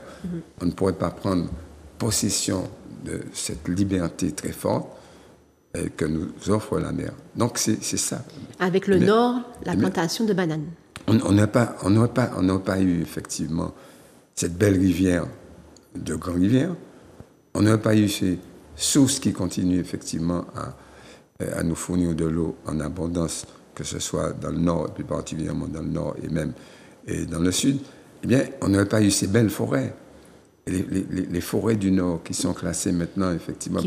on ne pourrait pas prendre possession de cette liberté très forte que nous offre la mer. Donc, c'est ça. Avec le nord, la plantation de bananes. On n'a pas eu, effectivement, cette belle rivière de Grand Rivière. On n'a pas eu ces sources qui continuent, effectivement, à nous fournir de l'eau en abondance, que ce soit dans le nord, et plus particulièrement dans le nord et même dans le sud. Eh bien, on n'aurait pas eu ces belles forêts. Les forêts du Nord qui sont classées maintenant, effectivement,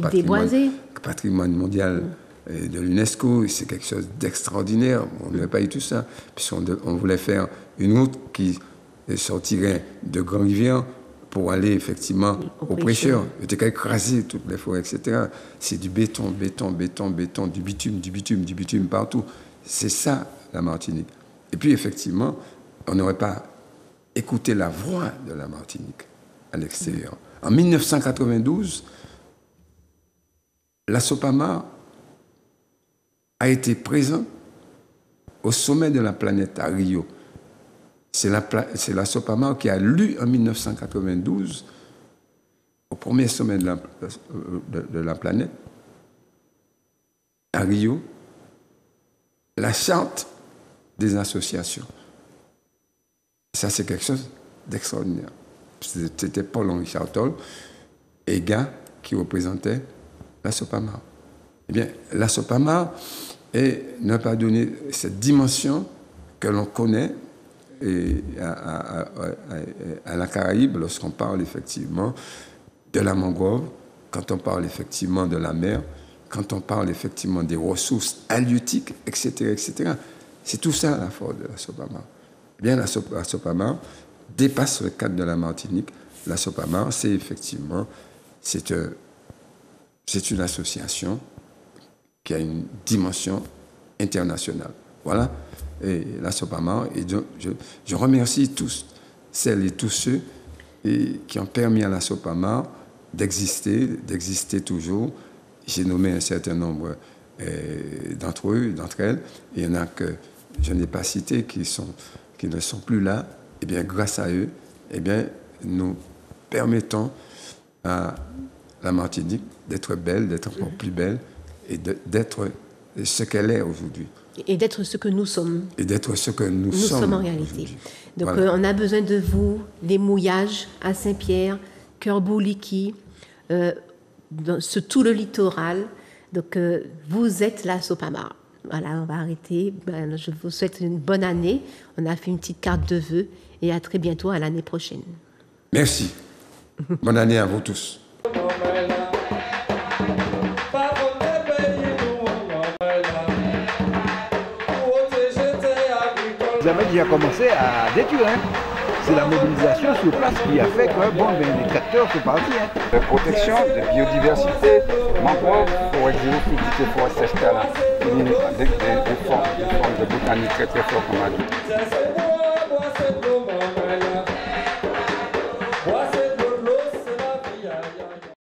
patrimoine mondial de l'UNESCO, c'est quelque chose d'extraordinaire. On n'aurait pas eu tout ça. Puisqu'on voulait faire une route qui sortirait de Grand Rivière pour aller, effectivement, aux prêcheurs. C'était qu'à écraser toutes les forêts, etc. C'est du béton, du bitume partout. C'est ça, la Martinique. Et puis, effectivement, on n'aurait pas écouté la voix de la Martinique à l'extérieur. En 1992, la Sopama a été présente au sommet de la planète à Rio. C'est la Sopama qui a lu en 1992, au premier sommet de la planète, à Rio, la charte des associations. Ça, c'est quelque chose d'extraordinaire. C'était Paul-Henri Chartol, EGA, qui représentait la Sopama. Eh bien, la Sopama n'a pas donné cette dimension que l'on connaît à la Caraïbe lorsqu'on parle effectivement de la mangrove, quand on parle effectivement de la mer, quand on parle effectivement des ressources halieutiques, etc., etc. C'est tout ça la force de la Sopamar. Bien, la Sopamar dépasse le cadre de la Martinique. La Sopamar, c'est effectivement, c'est une association qui a une dimension internationale. Voilà, et la Sopamar, et je remercie tous celles et tous ceux qui ont permis à la Sopamar d'exister toujours. J'ai nommé un certain nombre d'entre elles, et il y en a que je n'ai pas cités qui ne sont plus là. Eh bien, grâce à eux, eh bien, nous permettons à la Martinique d'être belle, d'être encore plus belle, et d'être ce qu'elle est aujourd'hui. Et d'être ce que nous sommes. Et d'être ce que nous sommes en réalité. Donc, voilà. On a besoin de vous, les mouillages à Saint-Pierre, Cœur-Bouliki, sur tout le littoral. Donc, vous êtes la Sopamar. Voilà, on va arrêter. Je vous souhaite une bonne année. On a fait une petite carte de vœux et à très bientôt, à l'année prochaine. Merci. Bonne année à vous tous. Vous avez déjà commencé à détruire. Hein. C'est la mobilisation sur place qui a fait que les tracteurs sont partis. Hein. La protection de biodiversité, mangrove, forêt géophytique, forêt sèche-talent, des formes de botanique très très fortes, comme on a dit.